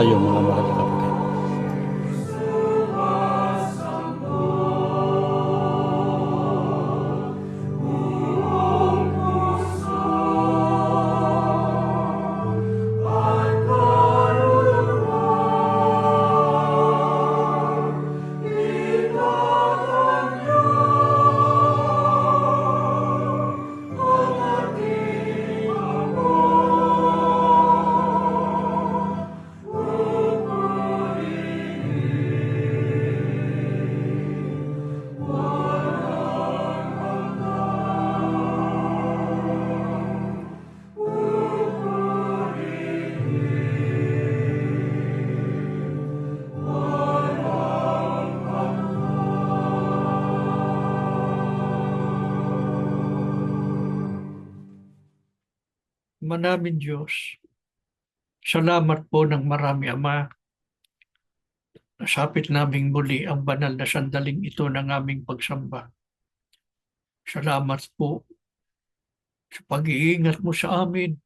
tayo mga mahal na kapatid. Manamin Diyos, salamat po ng marami, Ama. Nasapit naming muli ang banal na sandaling ito ng aming pagsamba. Salamat po sa pag-iingat mo sa amin,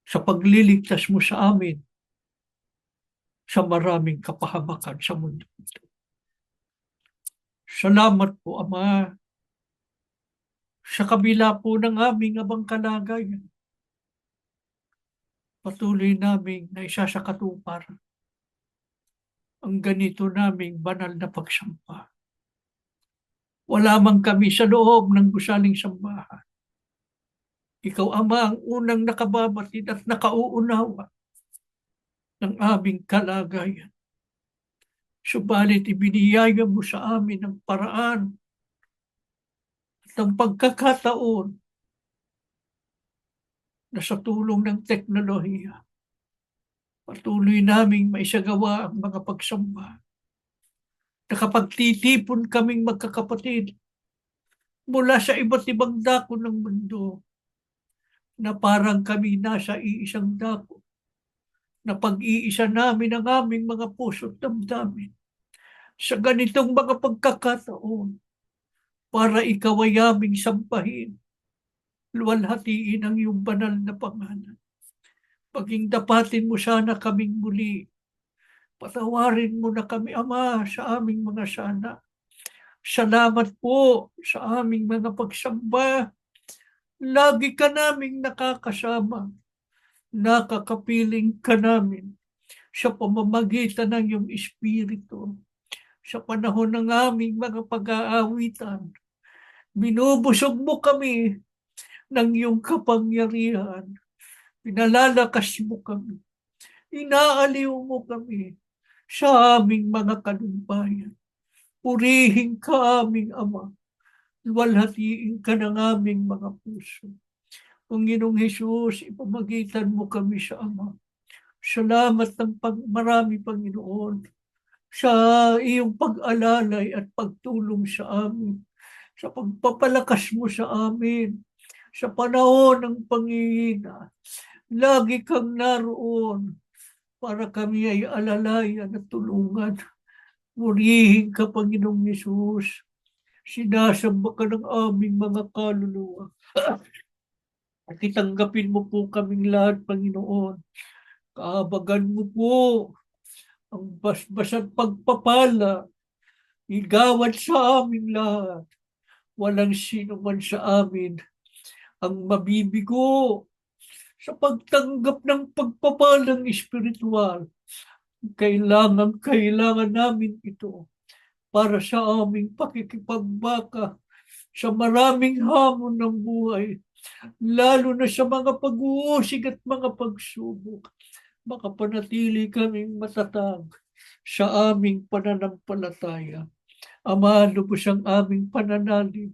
sa pagliligtas mo sa amin, sa maraming kapahamakan sa mundo. Salamat po, Ama, sa kabila po ng aming abang kalagayan. Patuloy naming na isa sa katupar ang ganito naming banal na pagsamba. Wala man kami sa loob ng gusaling sambahan. Ikaw, Ama, ang unang nakababatid at nakauunawa ng aming kalagayan. Subalit ibiniyaya mo sa amin ang paraan at ang pagkakataon na sa tulong ng teknolohiya, patuloy naming maisagawa ang mga pagsamba. Nakapagtitipon kaming magkakapatid mula sa iba't ibang dako ng mundo na parang kami nasa iisang dako na pag-iisa namin ang aming mga puso't damdamin sa ganitong mga pagkakataon para ikaw ay aming sampahin, luwalhatiin ang iyong banal na pangalan. Paging dapatin mo sana kaming muli. Patawarin mo na kami, Ama, sa aming mga sana. Salamat po sa aming mga pagsamba. Lagi ka naming nakakasama. Nakakapiling ka namin sa pamamagitan ng iyong Espiritu. Sa panahon ng aming mga pag-aawitan, binubusog mo kami ng iyong kapangyarihan. Pinalalakas mo kami. Inaaliw mo kami sa aming mga kalumpayan. Purihin ka aming Ama. Luwalhatiin ka ng aming mga puso. Panginoong Hesus, ipamagitan mo kami sa Ama. Salamat ng marami, Panginoon, sa iyong pag-alalay at pagtulong sa amin, sa pagpapalakas mo sa amin, sa panahon ng panghihina. Lagi kang naroon para kami ay alalayan at tulungan. Murihin ka, Panginoong Yesus. Sinasamba ka ng aming mga kaluluwa. At itanggapin mo po kaming lahat, Panginoon. Kaabagan mo po ang basbasang pagpapala. Igawad sa amin lahat. Walang sino man sa amin ang mabibigo sa pagtanggap ng pagpapalang espiritual. Kailangan namin ito para sa aming pakikipagbaka sa maraming hamon ng buhay, lalo na sa mga pag-uusig at mga pagsubok. Makapanatili kaming matatag sa aming pananampalataya. Ama, lubos ang aming pananalig.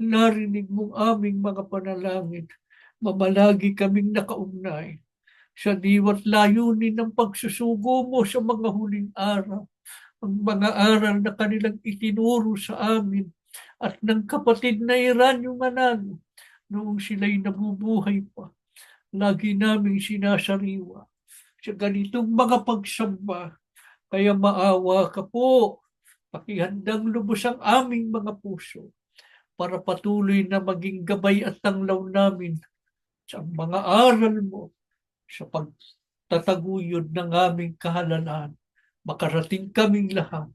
Narinig mong aming mga panalangin. Mamalagi kaming nakaugnay sa diwa't layunin ng pagsusugo mo sa mga huling araw. Ang mga aral na kanilang itinuro sa amin at ng kapatid na Iranyo Manalo noong sila'y nabubuhay pa. Lagi naming sinasariwa sa ganitong mga pagsamba. Kaya maawa ka po. Pakihandang lubos ang aming mga puso para patuloy na maging gabay at tanglaw namin sa mga aral mo sa tataguyod ng aming kahalalan, makarating kaming lahat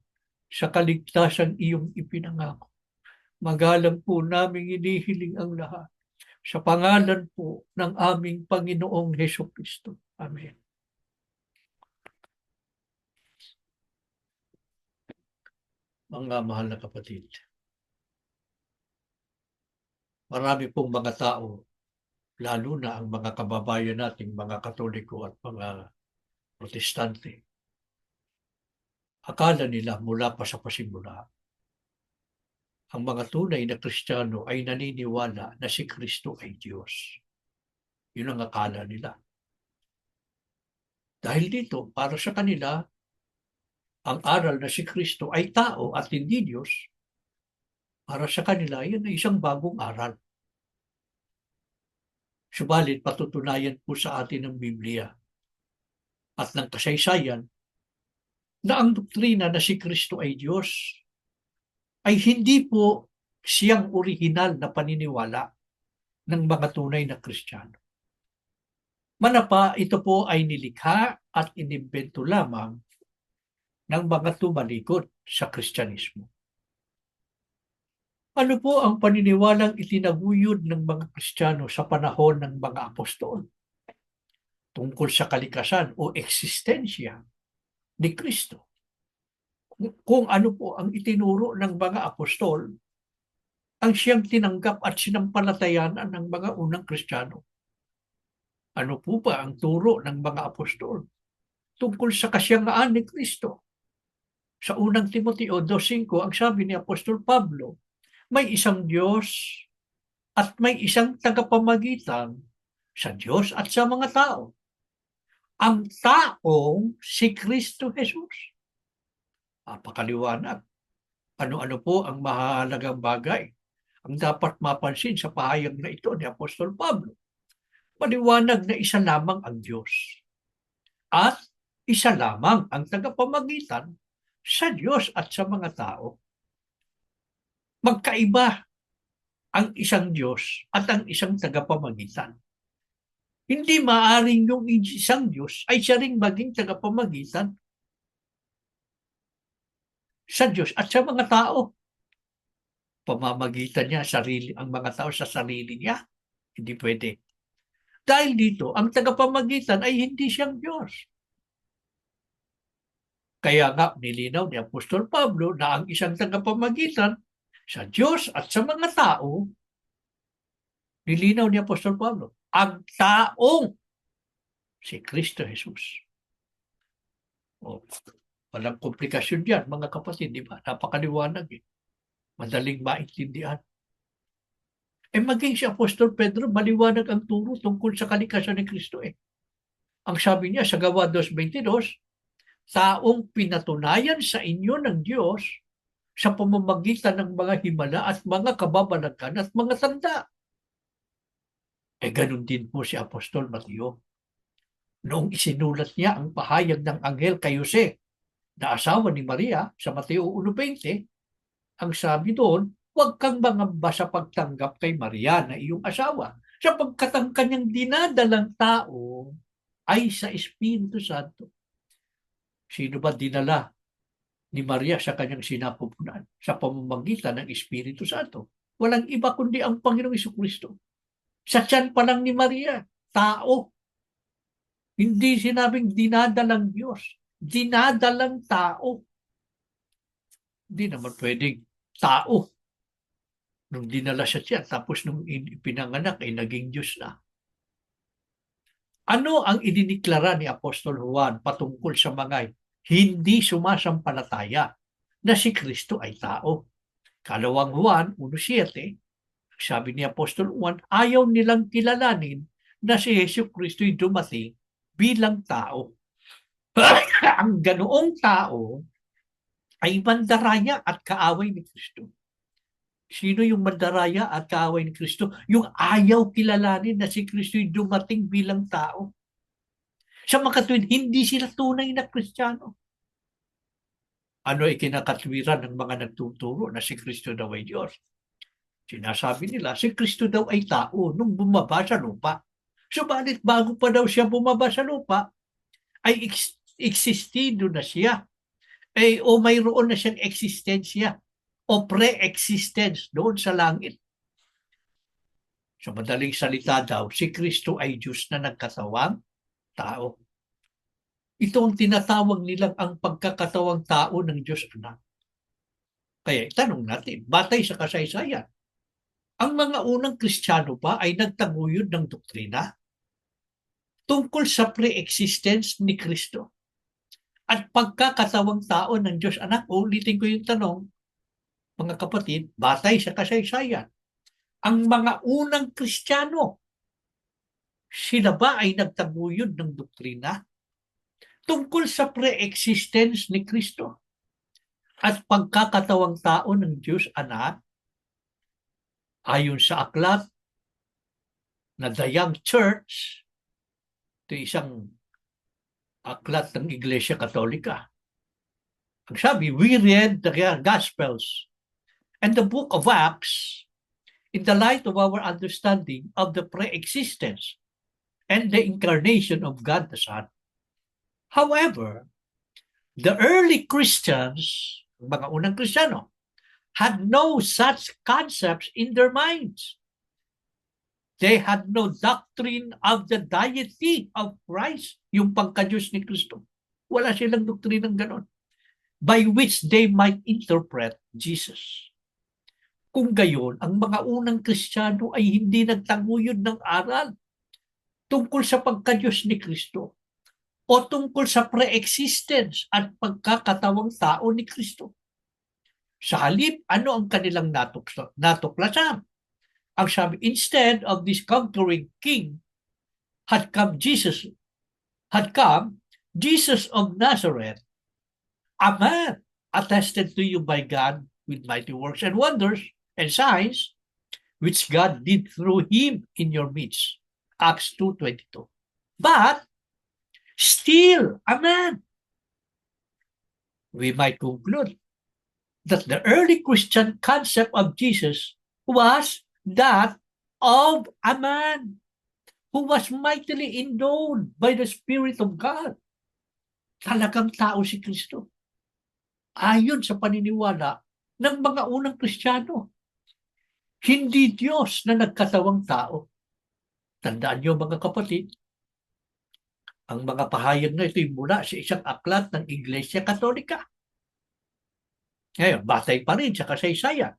sa kaligtasan iyong ipinangako. Magalang po naming inihiling ang lahat sa pangalan po ng aming Panginoong Hesus Kristo. Amen. Mga mahal na kapatid, marami pong mga tao, lalo na ang mga kababayan nating mga Katoliko at mga Protestante, akala nila mula pa sa pasimula, ang mga tunay na Kristiyano ay naniniwala na si Kristo ay Diyos. Yun ang akala nila. Dahil dito, para sa kanila, ang aral na si Kristo ay tao at hindi Diyos, para sa kanila, yan ay isang bagong aral. Subalit, patutunayan po sa atin ng Biblia at ng kasaysayan na ang doktrina na si Kristo ay Diyos ay hindi po siyang orihinal na paniniwala ng mga tunay na Kristiyano. Manapa, ito po ay nilikha at inimbento lamang ng mga tumalikod sa Kristyanismo. Ano po ang paniniwalang itinaguyod ng mga Kristiyano sa panahon ng mga apostol tungkol sa kalikasan o eksistensya ni Kristo? Kung ano po ang itinuro ng mga apostol, ang siyang tinanggap at sinampalatayanan ng mga unang Kristiyano. Ano po ba ang turo ng mga apostol tungkol sa kasiyagaan ni Kristo? Sa unang Timoteo 2:5, ang sabi ni Apostol Pablo, may isang Diyos at may isang tagapamagitan sa Diyos at sa mga tao. Ang taong si Kristo Jesus. Napakaliwanag. Ano-ano po ang mahalagang bagay ang dapat mapansin sa pahayag na ito ni Apostol Pablo? Maliwanag na isa lamang ang Diyos at isa lamang ang tagapamagitan sa Diyos at sa mga tao. Magkaiba ang isang Diyos at ang isang tagapamagitan. Hindi maaaring yung isang Diyos ay siya ring maging tagapamagitan sa Diyos at sa mga tao. Pamamagitan niya ang mga tao sa sarili niya. Hindi pwede. Dahil dito, ang tagapamagitan ay hindi siyang Diyos. Kaya nga, nilinaw ni Apostol Pablo na ang isang tagapamagitan sa Diyos at sa mga tao, nilinaw ni Apostol Pablo, ang taong si Kristo Jesus. Walang komplikasyon diyan, mga kapatid, di ba? Napakaliwanag eh. Madaling maintindihan. Maging si Apostol Pedro, maliwanag ang turo tungkol sa kalikasan ni Kristo eh. Ang sabi niya sa Gawa 2:22, taong pinatunayan sa inyo ng Diyos sa pamamagitan ng mga himala at mga kababalagan at mga tanda. Ganun din po si Apostol Mateo. Noong isinulat niya ang pahayag ng anghel kay Jose, na asawa ni Maria, sa Mateo 1:20, ang sabi doon, huwag kang mangamba sa pagtanggap kay Maria na iyong asawa, sapagkat ang kanyang dinadalang tao ay sa Espiritu Santo. Sino ba dinala ni Maria sa kanyang sinapupunan? Sa pamamagitan ng Espiritu Santo. Walang iba kundi ang Panginoong Jesucristo. Sa tiyan pa lang ni Maria, tao. Hindi sinabing dinadalang Diyos. Dinadalang tao. Hindi naman pwedeng tao. Nung dinala siya tiyan, tapos nung pinanganak ay naging Diyos na. Ano ang idiniklara ni Apostol Juan patungkol sa mga hindi sumasampalataya na si Kristo ay tao? Kalawang Juan 1:7, sabi ni Apostol Juan, ayaw nilang kilalanin na si Jesucristo ay dumating bilang tao. Ang ganoong tao ay mandaraya at kaaway ni Kristo. Sino yung mandaraya at kaaway ni Kristo? Yung ayaw kilalanin na si Kristo ay dumating bilang tao. Sa mga tuwid, hindi sila tunay na Kristiyano. Ano ay kinakatwiran ng mga nagtuturo na si Kristo daw ay Diyos? Sinasabi nila, si Kristo daw ay tao nung bumaba sa lupa. Subalit bago pa daw siya bumaba sa lupa, ay existido na siya. O mayroon na siyang eksistensya o pre-existence doon sa langit. Sa madaling salita daw, si Kristo ay Diyos na nagkatawang tao. Ito ang tinatawag nilang ang pagkakatawang tao ng Diyos Anak. Kaya itanong natin, batay sa kasaysayan, ang mga unang Kristiyano ba ay nagtaguyod ng doktrina tungkol sa pre-existence ni Kristo at pagkakatawang tao ng Diyos Anak? Ulitin ko yung tanong, mga kapatid, batay sa kasaysayan, ang mga unang Kristiyano, sila ba ay nagtaguyod ng doktrina tungkol sa pre-existence ni Kristo at pagkakatawang tao ng Diyos Anak? Ayon sa aklat na The Young Church, ito isang aklat ng Iglesia Katolika. Ang sabi, we read the Gospels and the book of Acts in the light of our understanding of the pre-existence and the incarnation of God the Son. However, the early Christians, mga unang Kristiyano, had no such concepts in their minds. They had no doctrine of the deity of Christ, yung pagka-Diyos ni Kristo. Wala silang doktrinang ganon, by which they might interpret Jesus. Kung gayon, ang mga unang Kristiyano ay hindi nagtaguyod ng aral tungkol sa pagka-Diyos ni Kristo o tungkol sa pre-existence at pagkakatawang tao ni Kristo. Sa halip, ano ang kanilang natuklasan? Ang sabi, instead of this conquering king, had come Jesus of Nazareth, a man attested to you by God with mighty works and wonders and signs, which God did through him in your midst. Acts 2:22. But still a man. We might conclude that the early Christian concept of Jesus was that of a man who was mightily endowed by the Spirit of God. Talagang tao si Kristo. Ayon sa paniniwala ng mga unang Kristiyano. Hindi Diyos na nagkatawang tao. Tandaan niyo mga kapatid, ang mga pahayag na ito'y mula sa isang aklat ng Iglesia Katolika. Ngayon, batay pa rin sa kasaysayan.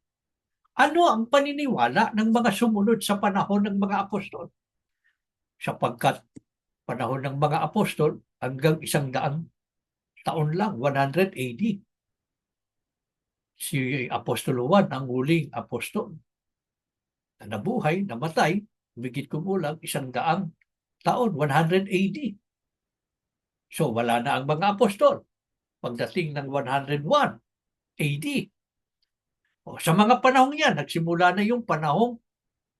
Ano ang paniniwala ng mga sumunod sa panahon ng mga apostol? Sapagkat panahon ng mga apostol hanggang 100 taon lang, 100 AD. Si Apostol Juan ang huling apostol na nabuhay, namatay, higit kumulang 100 taon, 100 AD. So wala na ang mga apostol pagdating ng 101 AD. O, sa mga panahong yan, nagsimula na yung panahong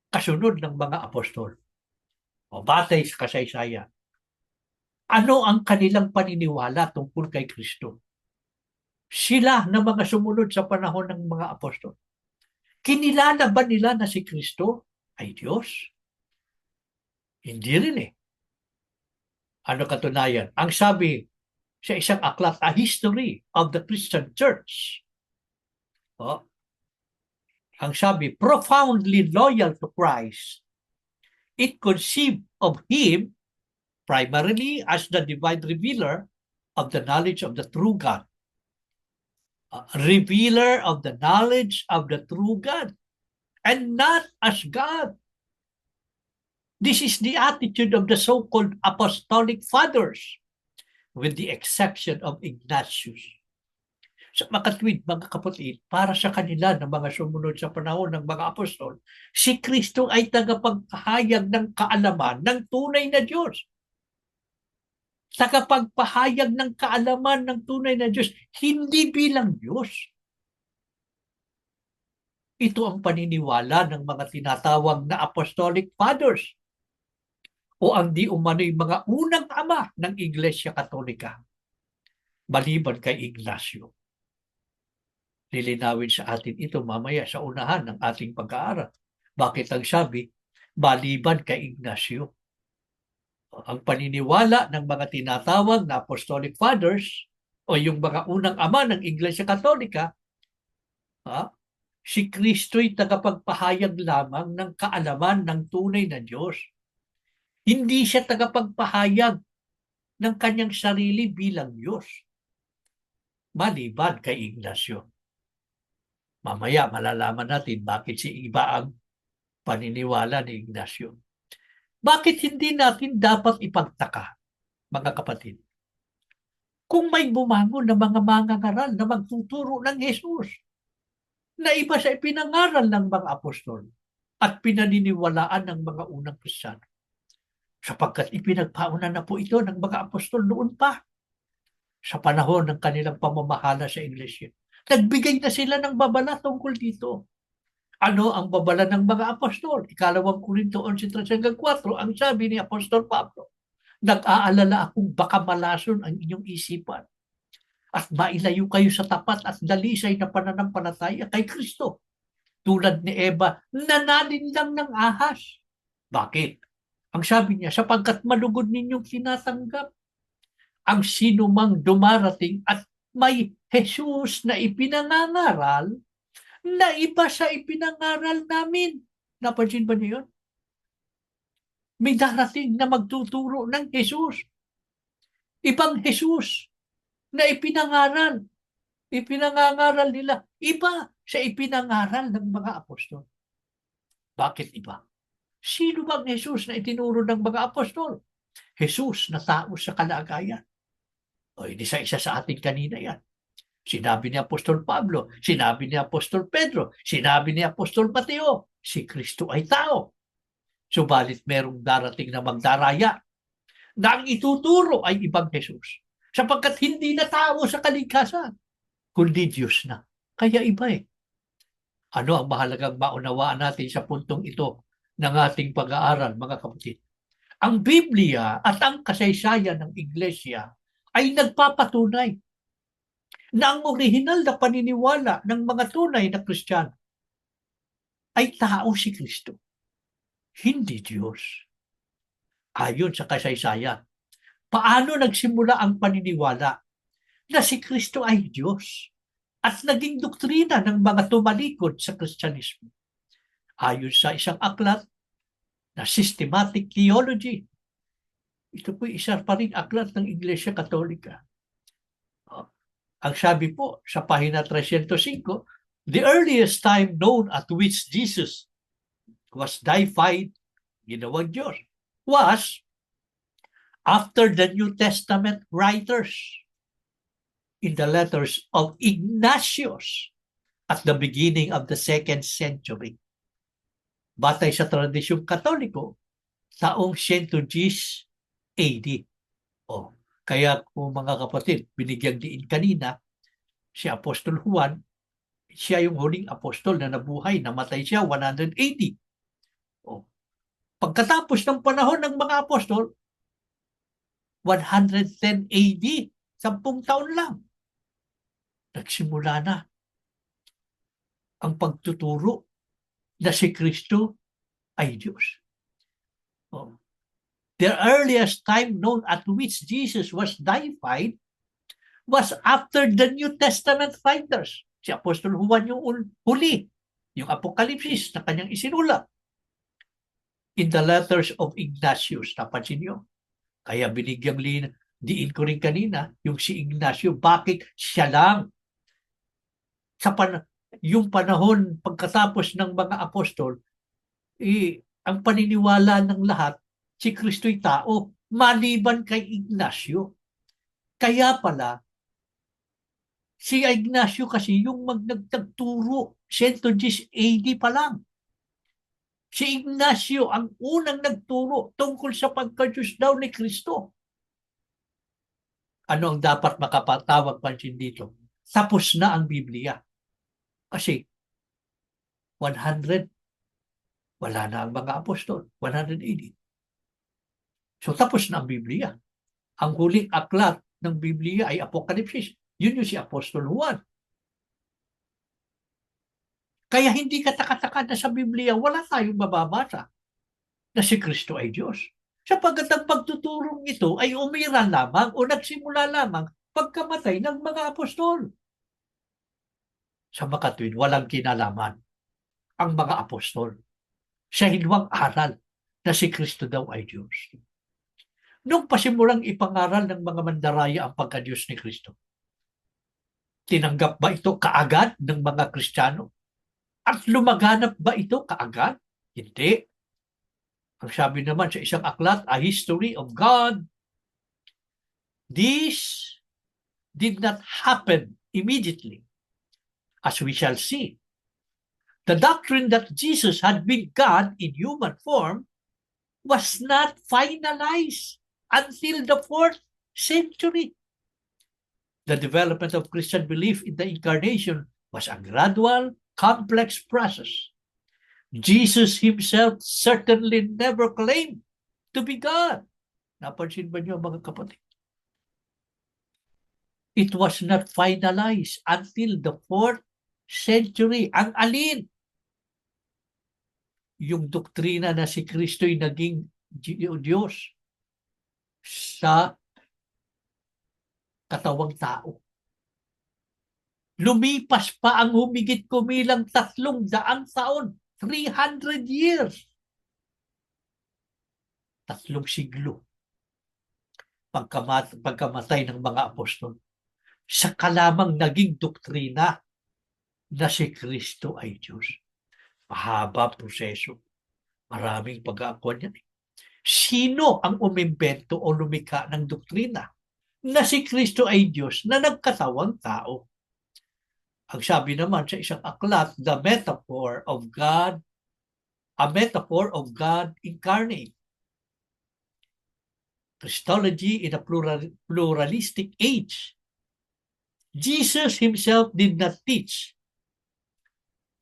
kasunod ng mga apostol. O, batay sa kasaysayan. Ano ang kanilang paniniwala tungkol kay Kristo? Sila na mga sumunod sa panahon ng mga apostol. Kinilala ba nila na si Kristo ay Diyos? Hindi rin eh. Ano katunayan? Ang sabi sa isang aklat, A History of the Christian Church. O, ang sabi, profoundly loyal to Christ, it conceived of Him primarily as the divine revealer of the knowledge of the true God. Revealer of the knowledge of the true God, and not as God. This is the attitude of the so-called apostolic fathers, with the exception of Ignatius. Sa makatwid, mga kapatid, para sa kanila ng mga sumunod sa panahon ng mga apostol, si Kristo ay tagapagpahayag ng kaalaman ng tunay na Diyos. Tagapagpahayag ng kaalaman ng tunay na Diyos, hindi bilang Diyos. Ito ang paniniwala ng mga tinatawag na apostolic fathers o ang di umano'y mga unang ama ng Iglesia Katolika, maliban kay Ignacio. Lilinawin sa atin ito mamaya sa unahan ng ating pag-aaral. Bakit ang sabi, maliban kay Ignacio? Ang paniniwala ng mga tinatawag na Apostolic Fathers o yung mga unang ama ng Iglesia Katolika, si Kristo'y tagapagpahayag lamang ng kaalaman ng tunay na Diyos. Hindi siya tagapagpahayag ng kanyang sarili bilang Diyos. Maliban kay Ignacio. Mamaya malalaman natin bakit si iba ang paniniwala ni Ignacio. Bakit hindi natin dapat ipagtaka, mga kapatid, kung may bumangon na mga mangangaral na magtuturo ng Jesus na iba sa ipinangaral ng mga apostol at pinaniniwalaan ng mga unang Kristiyano. Sapagkat ipinagpauna na po ito ng mga apostol noon pa sa panahon ng kanilang pamamahala sa Iglesia. Nagbigay na sila ng babala tungkol dito. Ano ang babala ng mga apostol? Ikalawang Korinto 11:3-4, ang sabi ni Apostol Pablo, nag-aalala akong baka malason ang inyong isipan at mailayo kayo sa tapat at dalisay na pananampalataya kay Kristo. Tulad ni Eva, nanalin lang ng ahas. Bakit? Ang sabi niya, sapagkat malugod ninyong tinatanggap ang sinumang dumarating at may Jesus na ipinangangaral na iba sa ipinangaral namin. Napansin ba niyo yun? May darating na magtuturo ng Jesus. Ibang Jesus na ipinangaral. Ipinangangaral nila. Iba sa ipinangaral ng mga apostol. Bakit iba? Sino bang Jesus na itinuro ng mga apostol? Jesus na tao sa kalagayan. O isa-isa sa atin kanina yan. Sinabi ni Apostol Pablo, sinabi ni Apostol Pedro, sinabi ni Apostol Mateo, si Kristo ay tao. Subalit merong darating na magdaraya na ang ituturo ay ibang Jesus. Sapagkat hindi na tao sa kaligtasan, kundi Diyos na. Kaya iba eh. Ano ang mahalagang maunawaan natin sa puntong ito ng ating pag-aaral, mga kapatid? Ang Biblia at ang kasaysayan ng Iglesia ay nagpapatunay na ang orihinal na paniniwala ng mga tunay na Kristiyano ay tao si Kristo, hindi Diyos. Ayon sa kasaysayan, paano nagsimula ang paniniwala na si Kristo ay Diyos at naging doktrina ng mga tumalikod sa Kristyanismo? Ayon sa isang aklat na Systematic Theology, ito po isa pa rin aklat ng Iglesia Katolika. Ang sabi po sa pahina 305, the earliest time known at which Jesus was deified, ginawang Diyos, was after the New Testament writers in the letters of Ignatius at the beginning of the 2nd century. Batay sa tradisyong Katoliko, taong 110 AD. Kaya kung mga kapatid, binigyang diin kanina, si Apostol Juan, siya yung huling apostol na nabuhay, namatay siya 180. Pagkatapos ng panahon ng mga apostol, 110 AD, 10 taon lang, nagsimula na ang pagtuturo na si Kristo ay Diyos. The earliest time known at which Jesus was deified was after the New Testament writers. Si Apostol Juan yung huli, yung Apokalipsis na kanyang isinulat. In the letters of Ignatius, napansin niyo? Kaya binigyang diin ko rin kanina, yung si Ignacio, bakit siya lang? Yung panahon pagkatapos ng mga apostol, ang paniniwala ng lahat, si Kristo'y tao, maliban kay Ignacio. Kaya pala, si Ignacio kasi yung nagturo, 110 AD pa lang. Si Ignacio ang unang nagturo tungkol sa pagka-Diyos daw ni Kristo. Ano ang dapat makapatawag pansin dito? Tapos na ang Biblia. Kasi 100, wala na ang mga apostol. 180. So tapos na ang Biblia. Ang huling aklat ng Biblia ay Apokalipsis. Yun yung si Apostol Juan. Kaya hindi kataka-taka na sa Biblia, wala tayong mababasa na si Kristo ay Diyos. Sapagkat ang pagtuturong ito ay umira lamang o nagsimula lamang pagkamatay ng mga apostol. Sa makatwid, walang kinalaman ang mga apostol sa hinwang aral na si Kristo daw ay Diyos. Nung pasimulang ipangaral ng mga mandaraya ang pagka-Diyos ni Kristo, tinanggap ba ito kaagad ng mga Kristiyano? At lumaganap ba ito kaagad? Hindi. Ang sabi naman sa isang aklat, A History of God, this did not happen immediately, as we shall see. The doctrine that Jesus had been God in human form was not finalized until the 4th century. The development of Christian belief in the incarnation was a gradual, complex process. Jesus himself certainly never claimed to be God. Napansin ba niyo mga kapatid? It was not finalized until the 4th century. Ang alin? Yung doktrina na si Kristo'y naging Diyos sa katawang tao. Lumipas pa ang humigit kumilang 300 taon, 300 years. 3 siglo pagkamatay ng mga apostol. Saka lamang naging doktrina na si Kristo ay Diyos. Mahaba proseso. Maraming pag-aakuan yan. Sino ang umimbento o lumikha ng doktrina na si Kristo ay Diyos na nagkatawang tao? Ang sabi naman sa isang aklat, the metaphor of God, a metaphor of God incarnate. Christology in a pluralistic age. Jesus himself did not teach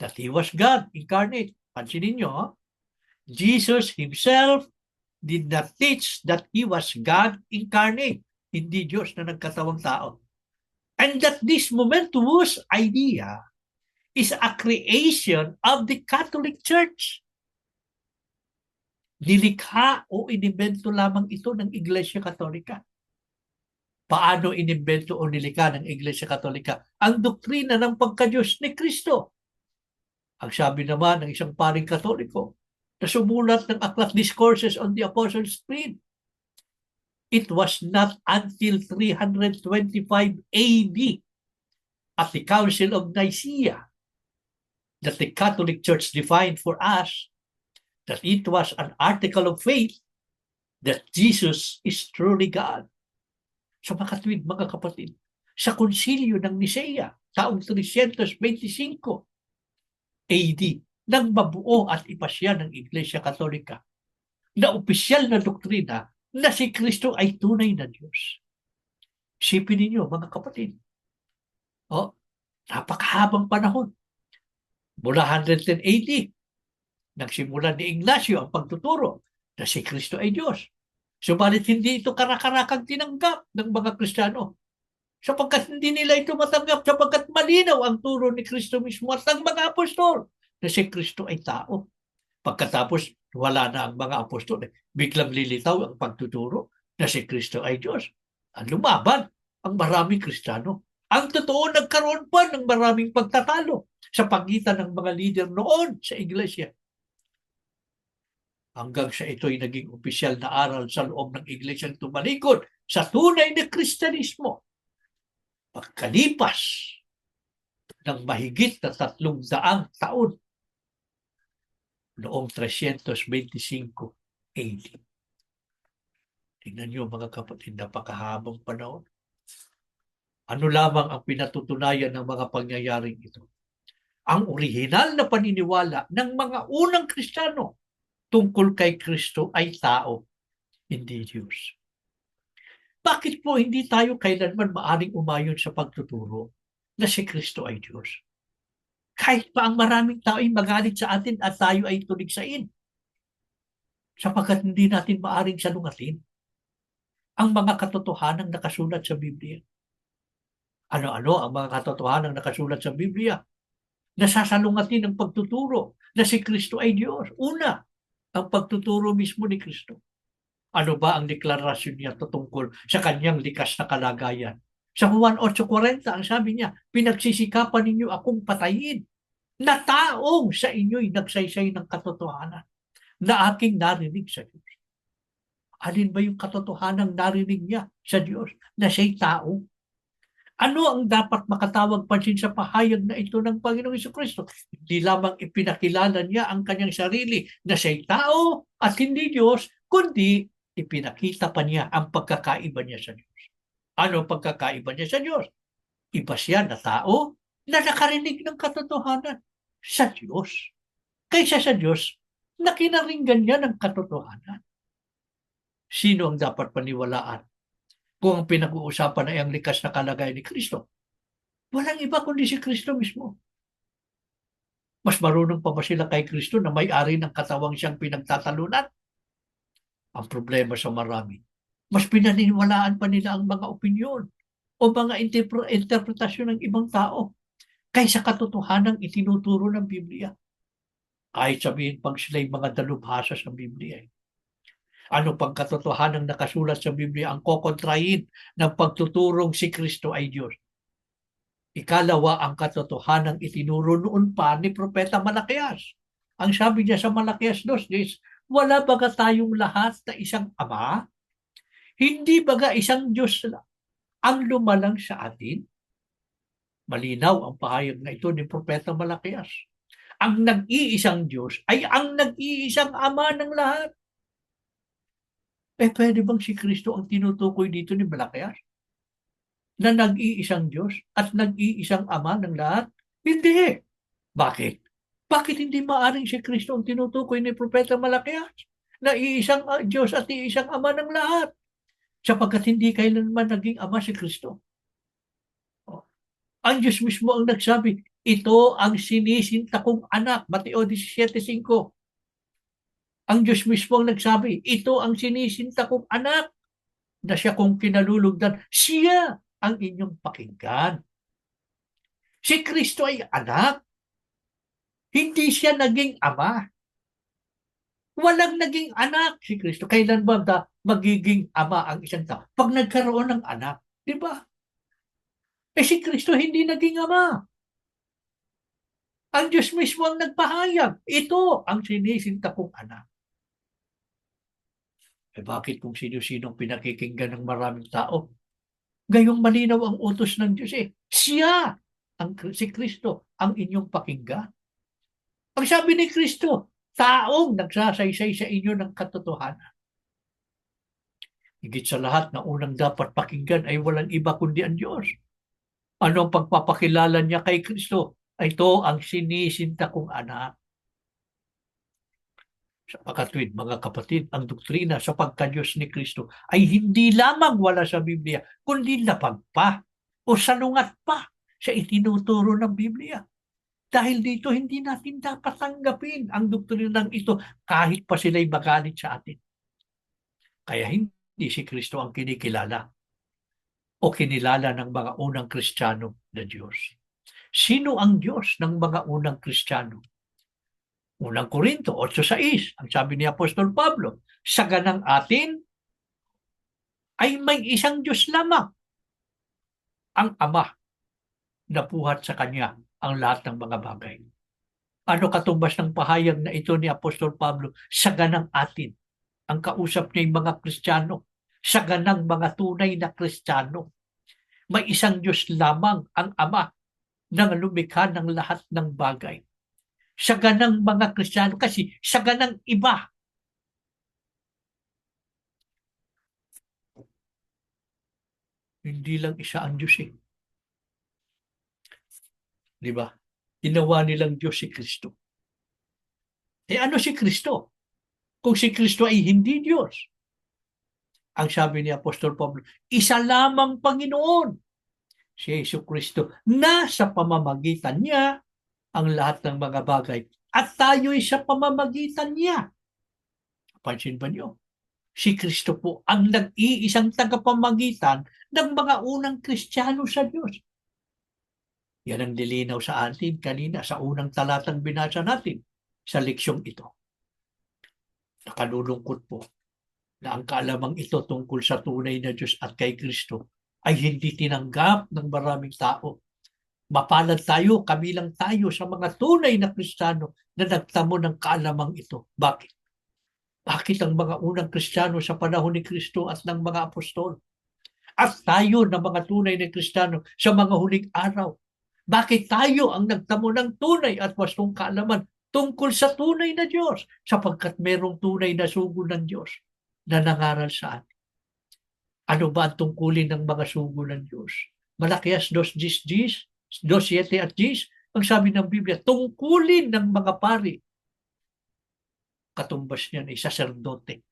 that he was God incarnate. Pansinin nyo, Jesus himself did not teach that he was God incarnate. Hindi Diyos na nagkatawang tao. And that this momentous idea is a creation of the Catholic Church. Nilikha o inimbento lamang ito ng Iglesia Katolika. Paano inimbento o nilikha ng Iglesia Katolika ang doktrina ng pagka-Diyos ni Kristo? Ang sabi naman ng isang paring Katoliko na sumulat ng aklat Discourses on the Apostles' Creed, it was not until 325 AD at the Council of Nicaea that the Catholic Church defined for us that it was an article of faith that Jesus is truly God. Sa makatwid, mga kapatid, sa konsilyo ng Nicea taong 325 AD, nang mabuo at ipasya ng Iglesia Katolika na opisyal na doktrina na si Kristo ay tunay na Diyos. Isipin ninyo, mga kapatid, napakahabang panahon. Mula 110 AD, nagsimula ni Ignacio ang pagtuturo na si Kristo ay Diyos. Subalit hindi ito karakarakang tinanggap ng mga Kristiyano sapagkat hindi nila ito matanggap sapagkat malinaw ang turo ni Kristo mismo at ng mga apostol na si Kristo ay tao. Pagkatapos wala na ang mga apostol, biglang lilitaw ang pagtuturo na si Kristo ay Diyos. Ang lumaban ang maraming Kristiyano. Ang totoo, nagkaroon pa ng maraming pagtatalo sa pagitan ng mga leader noon sa Iglesia. Hanggang sa ito'y naging opisyal na aral sa loob ng Iglesyang tumalikod sa tunay na Kristyanismo. Pagkalipas ng mahigit na 300 taon, noong 325 AD. Tingnan niyo mga kapatid, napakahabang panahon. Ano lamang ang pinatutunayan ng mga pangyayaring ito? Ang orihinal na paniniwala ng mga unang Kristiyano tungkol kay Kristo ay tao, hindi Diyos. Bakit po hindi tayo kailanman maaring umayon sa pagtuturo na si Kristo ay Diyos? Kahit pa ang maraming tao ay magalit sa atin at tayo ay tuligsain. Sapagkat hindi natin maaring salungatin ang mga katotohanang nakasulat sa Biblia. Ano-ano ang mga katotohanang nakasulat sa Biblia? Nasasalungatin ang pagtuturo na si Kristo ay Diyos. Una, ang pagtuturo mismo ni Kristo. Ano ba ang deklarasyon niya tungkol sa kanyang likas na kalagayan? Sa Juan 8:40, ang sabi niya, pinagsisikapan ninyo akong patayin na taong sa inyo'y nagsaysay ng katotohanan na aking narinig sa Diyos. Alin ba yung katotohanan narinig niya sa Diyos na siya'y tao? Ano ang dapat makatawag pansin sa pahayag na ito ng Panginoong Jesucristo? Hindi lamang ipinakilala niya ang kanyang sarili na siya'y tao at hindi Diyos, kundi ipinakita pa niya ang pagkakaiba niya sa Diyos. Ano ang pagkakaiba niya sa Diyos? Iba siya na tao na nakarinig ng katotohanan sa Diyos. Kaysa sa Diyos na kinaringgan niya ng katotohanan. Sino ang dapat paniwalaan? Kung ang pinag-uusapan ay ang likas na kalagayan ni Kristo, walang iba kundi si Kristo mismo. Mas marunong pa ba sila kay Kristo na may-ari ng katawang siyang pinagtatalunan? Ang problema sa marami, mas pinaniniwalaan pa nila ang mga opinyon o mga interpretasyon ng ibang tao kaysa katotohanang itinuturo ng Biblia. Kahit sabihin pag sila'y mga dalubhasa sa Biblia. Ano pang katotohanang nakasulat sa Biblia ang kokontrahin ng pagtuturong si Kristo ay Diyos? Ikalawa ang katotohanang itinuro noon pa ni Propeta Malakias. Ang sabi niya sa Malakias 2:10, wala baga tayong lahat na isang Ama? Hindi baga isang Diyos ang lumalang sa atin? Malinaw ang pahayag na ito ni Propeta Malakias. Ang nag-iisang Diyos ay ang nag-iisang Ama ng lahat. Pwede bang si Kristo ang tinutukoy dito ni Malakias? Na nag-iisang Diyos at nag-iisang Ama ng lahat? Hindi. Bakit? Bakit hindi maaring si Kristo ang tinutukoy ni Propeta Malakias? Na iisang Diyos at iisang Ama ng lahat. Sapagkat hindi kailanman naging Ama si Kristo. Ang Diyos mismo ang nagsabi, ito ang sinisinta kong anak. Mateo 17:5. Ang Diyos mismo ang nagsabi, ito ang sinisinta kong anak na siya kong kinalulugdan. Siya ang inyong pakinggan. Si Kristo ay anak. Hindi siya naging ama. Walang naging anak si Kristo. Kailan ba magiging ama ang isang tao? Pag nagkaroon ng anak. Di ba? Si Kristo hindi naging ama. Ang Diyos mismo ang nagpahayag. Ito ang sinisinta kong anak. Bakit kung sino-sinong pinakikinggan ng maraming tao? Gayong malinaw ang utos ng Diyos Siya, si Kristo, ang inyong pakinggan. Ang sabi ni Kristo, taong nagsasaysay sa inyo ng katotohanan. Higit sa lahat na unang dapat pakinggan ay walang iba kundi ang Diyos. Ano ang pagpapakilala niya kay Kristo? Ito ang sinisinta kong anak. Sa pagkatwid, mga kapatid, ang doktrina sa pagka-Diyos ni Kristo ay hindi lamang wala sa Biblia, kundi lapag pa o salungat pa sa itinuturo ng Biblia. Dahil dito, hindi natin dapat tanggapin ang doktrinang ito kahit pa sila'y magalit sa atin. Kaya hindi si Kristo ang kinikilala o kinilala ng mga unang Kristiyano na Diyos. Sino ang Diyos ng mga unang Kristiyano? Unang Korinto 8:6, ang sabi ni Apostol Pablo, sa ganang atin ay may isang Diyos lamang, ang Ama, na buhat sa Kanya ang lahat ng mga bagay. Ano katumbas ng pahayag na ito ni Apostol Pablo? Sa ganang atin. Ang kausap niya yung mga Kristiyano. Sa ganang mga tunay na Kristiyano. May isang Diyos lamang ang Ama na lumikha ng lahat ng bagay. Sa ganang mga Kristiyano kasi sa ganang iba. Hindi lang isa ang Diyos Di ba? Ginawa nilang Diyos si Kristo. Ano si Kristo? Kung si Kristo ay hindi Diyos. Ang sabi ni Apostol Pablo, isa lamang Panginoon, si Yesu Kristo, na sa pamamagitan niya ang lahat ng mga bagay. At tayo'y sa pamamagitan niya. Pansin ba niyo? Si Kristo po ang nag-iisang tagapamagitan ng mga unang Kristiyano sa Diyos. Yan ang nilinaw sa atin kanina sa unang talatang binasa natin sa leksyong ito. Nakalulungkot po na ang kaalamang ito tungkol sa tunay na Diyos at kay Kristo ay hindi tinanggap ng maraming tao. Mapalad tayo, kabilang tayo sa mga tunay na Kristiyano na nagtamo ng kaalamang ito. Bakit? Bakit ang mga unang Kristiyano sa panahon ni Kristo at ng mga apostol? At tayo na mga tunay na Kristiyano sa mga huling araw. Bakit tayo ang nagtamo ng tunay at wastong kaalaman tungkol sa tunay na Diyos? Sapagkat merong tunay na sugo ng Diyos na nangaral sa atin. Ano ba ang tungkulin ng mga sugo ng Diyos? Malakias 2:10, 2:7 at 10, ang sabi ng Biblia, tungkulin ng mga pari. Katumbas niyan ay saserdote.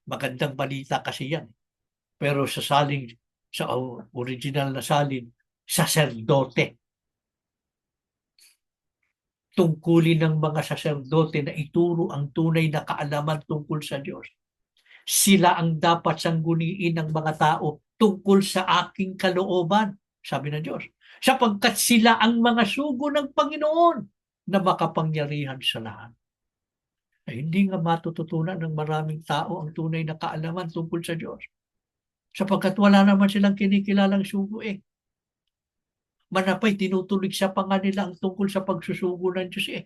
Magandang balita kasi yan. Pero sa original na salin, saserdote. Tungkulin ng mga saserdote na ituro ang tunay na kaalaman tungkol sa Diyos. Sila ang dapat sangguniin ng mga tao tungkol sa aking kalooban, sabi ng Diyos. Sapagkat sila ang mga sugo ng Panginoon na makapangyarihan sa lahat. Ay, hindi nga matututunan ng maraming tao ang tunay na kaalaman tungkol sa Diyos. Sapagkat wala naman silang kinikilalang sugo eh. Manapay, tinutulig sa nila ang tungkol sa pagsusugo ng Diyos eh.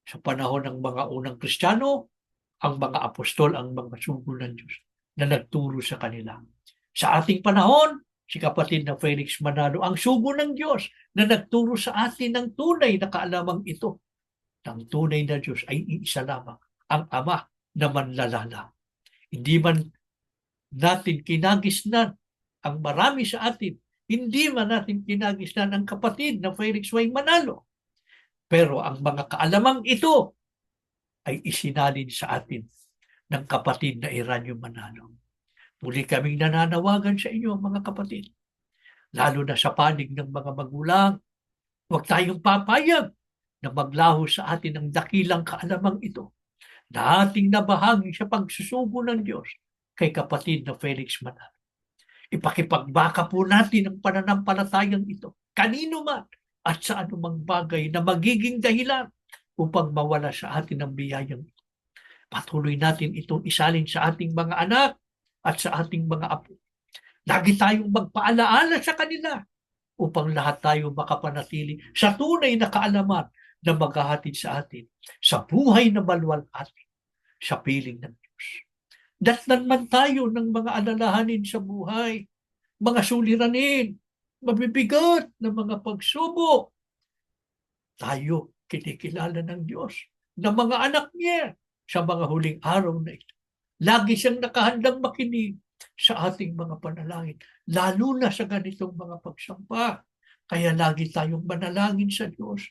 Sa panahon ng mga unang Kristiyano, ang mga apostol ang mga sugo ng Diyos na nagturo sa kanila. Sa ating panahon, si kapatid na Felix Manalo, ang sugo ng Diyos na nagturo sa atin ng tunay na kaalamang ito. Ang tunay na Diyos ay iisa lamang, ang Ama na manlalala. Hindi man natin kinagisnan ang marami sa atin, hindi man natin kinagisnan ang kapatid na Felix Y. Manalo. Pero ang mga kaalamang ito ay isinalin sa atin ng kapatid na Eranio Manalo. Muli kaming nananawagan sa inyo, mga kapatid, lalo na sa panig ng mga magulang, huwag tayong papayag na maglaho sa atin ang dakilang kaalamang ito na ating nabahagi sa pagsusugo ng Diyos kay kapatid na Felix Manalo. Ipakipagbaka po natin ang pananampalatayang ito, kanino man at sa anumang bagay na magiging dahilan upang mawala sa atin ang biyayang ito. Patuloy natin itong isalin sa ating mga anak at sa ating mga apo. Lagi tayong magpaalaala sa kanila upang lahat tayo makapanatili sa tunay na kaalaman na maghahatid sa atin sa buhay na malwalhati sa piling ng Diyos. Datnan man tayo ng mga alalahanin sa buhay, mga suliranin, mabibigat na mga pagsubok. Tayo kinikilala ng Diyos na mga anak niya sa mga huling araw na ito. Lagi siyang nakahandang makinig sa ating mga panalangin, lalo na sa ganitong mga pagsampa. Kaya lagi tayong manalangin sa Diyos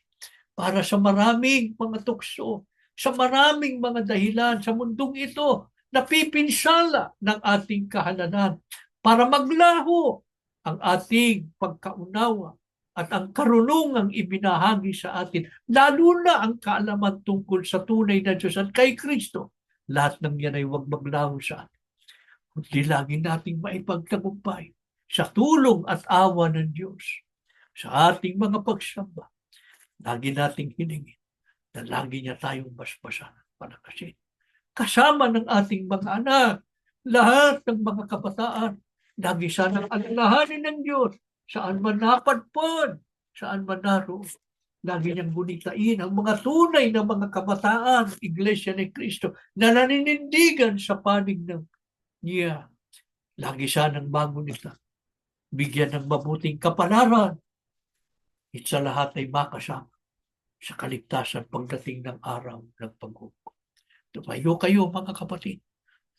para sa maraming mga tukso, sa maraming mga dahilan sa mundong ito na pipinsala ng ating kahalanan para maglaho ang ating pagkaunawa at ang karunungang ibinahagi sa atin, lalo na ang kaalaman tungkol sa tunay na Diyos at kay Kristo. Lahat ng yan ay huwag maglaho sa atin. Kundi lagi nating maipagtagumpay sa tulong at awa ng Diyos sa ating mga pagsamba. Lagi nating hiningin na lagi niya tayong basbasan at palakasin. Kasama ng ating mga anak, lahat ng mga kabataan, lagi sanang alalahanin ng Diyos, saan man napadpad, saan man naroon. Lagi niyang bunitain ang mga tunay na mga kabataan, Iglesia ni Cristo, na naninindigan sa panig ng niya. Lagi sanang bago nila, bigyan ng mabuting kapalaran, at sa lahat ay makasama sa kaligtasan pagdating ng araw ng paghukom. Tumayo kayo, mga kapatid.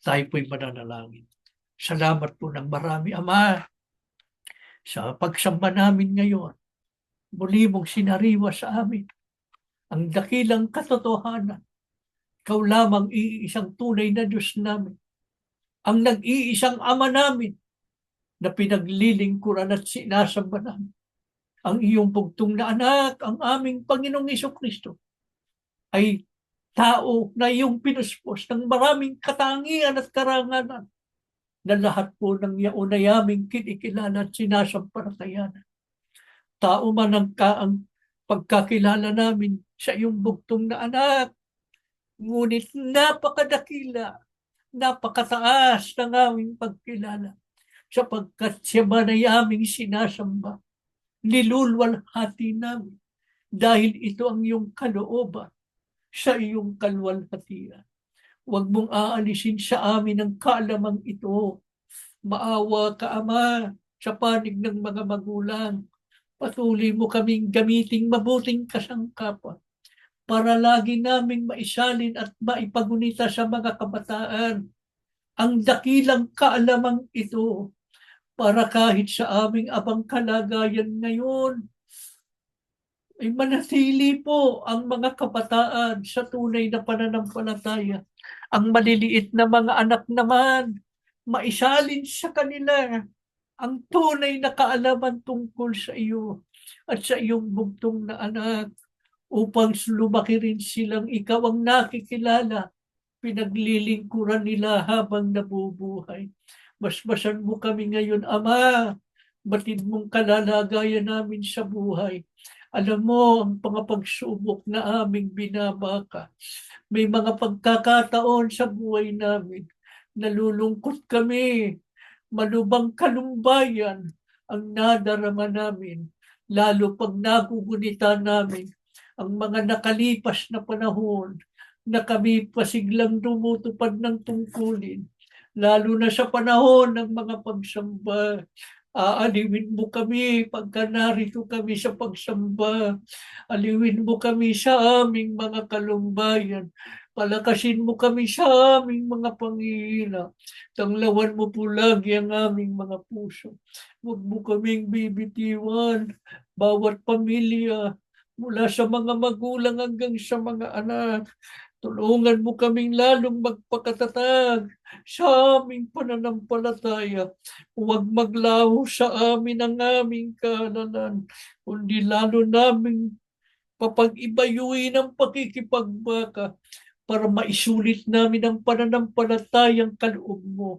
Tayo po'y mananalangin. Salamat po ng marami, Ama, sa pagsamba namin ngayon. Muli mong sinariwa sa amin ang dakilang katotohanan. Ikaw lamang iisang tunay na Diyos namin. Ang nag-iisang Ama namin na pinaglilingkuran at sinasamba namin. Ang iyong bugtong na anak, ang aming Panginoong Jesucristo, ay tao na iyong pinuspos ng maraming katangian at karangalan na lahat po ng yaunayaming kinikilala at sinasampalatayanan. Tao man ang pagkakilala namin sa iyong bugtong na anak, Ngunit napakadakila, napakataas ng aming pagkilala sapagkat siya man ay aming sinasamba. Nilulwalhati namin dahil ito ang iyong kalooban sa iyong kalwalhatian. Huwag mong aalisin sa amin ang kaalamang ito. Maawa ka, Ama, sa panig ng mga magulang. Patuloy mo kaming gamiting mabuting kasangkapan para lagi naming maisalin at maipagunita sa mga kabataan ang dakilang kaalamang ito para kahit sa aming abang kalagayan ngayon ay manatili po ang mga kabataan sa tunay na pananampalataya. Ang maliliit na mga anak naman, maisalin sa kanila ang tunay na kaalaman tungkol sa iyo at sa iyong bugtong na anak upang lumaki rin silang ikaw ang nakikilala, pinaglilingkuran nila habang nabubuhay. Basbasan mo kami ngayon, Ama, batid mong kalalagayan namin sa buhay. Alam mo ang mga pagsubok na aming binabaka. May mga pagkakataon sa buhay namin. Nalulungkot kami. Malubang kalumbayan ang nadarama namin. Lalo pag nagugunita namin ang mga nakalipas na panahon na kami pasiglang dumutupad ng tungkulin. Lalo na sa panahon ng mga pagsamba. Aaliwin mo kami pagka narito kami sa pagsamba. Aliwin mo kami sa aming mga kalumbayan. Palakasin mo kami sa aming mga pangihina. Tanglawan mo po lagi ang aming mga puso. Huwag mo kaming bibitiwan. Bawat pamilya, mula sa mga magulang hanggang sa mga anak, tulungan mo kaming lalong magpakatatag sa aming pananampalataya. Huwag maglaho sa amin ang aming kaalanan, kundi lalo naming papag-ibayuin ang pakikipagbaka para maisulit namin ang pananampalatayang kaloob mo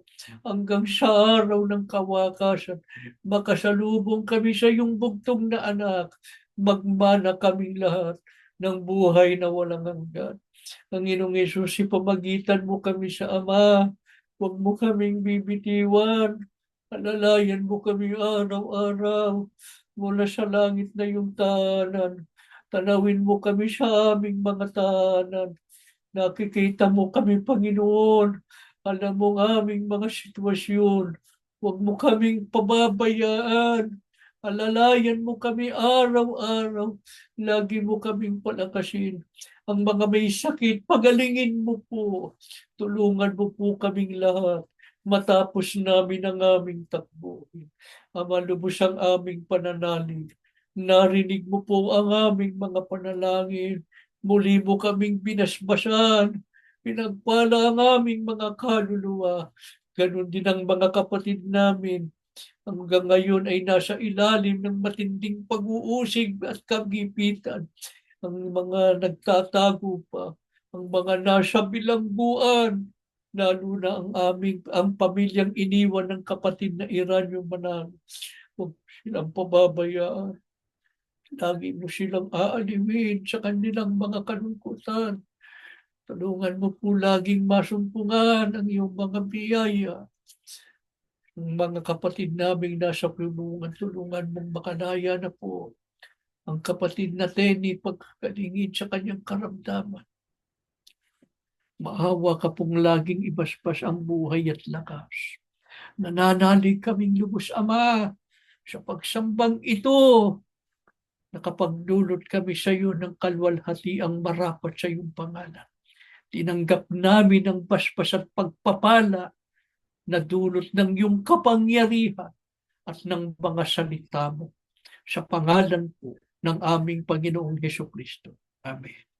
hanggang sa araw ng kawakasan. Makasalubong kami sa iyong bugtong na anak, magmana kaming lahat ng buhay na walang hanggan. Panginoong Yesus, ipamagitan mo kami sa Ama. Huwag mo kaming bibitiwan. Alalayan mo kami araw-araw mula sa langit na iyong tahanan. Tanawin mo kami sa aming mga tahanan. Nakikita mo kami, Panginoon. Alam mo ang aming mga sitwasyon. Huwag mo kaming pababayaan. Alalayan mo kami araw-araw. Lagi mo kaming palakasin. Ang mga may sakit, pagalingin mo po. Tulungan mo po kaming lahat. Matapos namin ang aming takbo. Ama, lubos ang aming pananalig. Narinig mo po ang aming mga panalangin. Muli mo kaming binasbasan. Pinagpala ang aming mga kaluluwa. Ganon din ang mga kapatid namin. Hanggang ngayon ay nasa ilalim ng matinding pag-uusig at kagipitan. Ang mga nagtatago pa, ang mga nasa bilangguan, lalo na ang pamilyang iniwan ng kapatid na Iranyo Manalo. Huwag silang pababayaan. Lagi mo silang aaliwin sa kanilang mga kalungkutan. Tulungan mo po laging masumpungan ang iyong mga biyaya. Ang mga kapatid naming nasa pulungan, tulungan mong makalaya na po ang kapatid na Tenny pagkakalingin sa kanyang karamdaman. Maawa ka pong laging ibasbas ang buhay at lakas. Nananalig kaming lubos, Ama, sa pagsambang ito, nakapagdulot kami sa iyo ng kalwalhatiang marapat sa iyong pangalan. Tinanggap namin ang basbas at pagpapala na dulot ng iyong kapangyarihan at ng mga salita mo. Sa pangalan po ng aming Panginoong Hesus Kristo. Amen.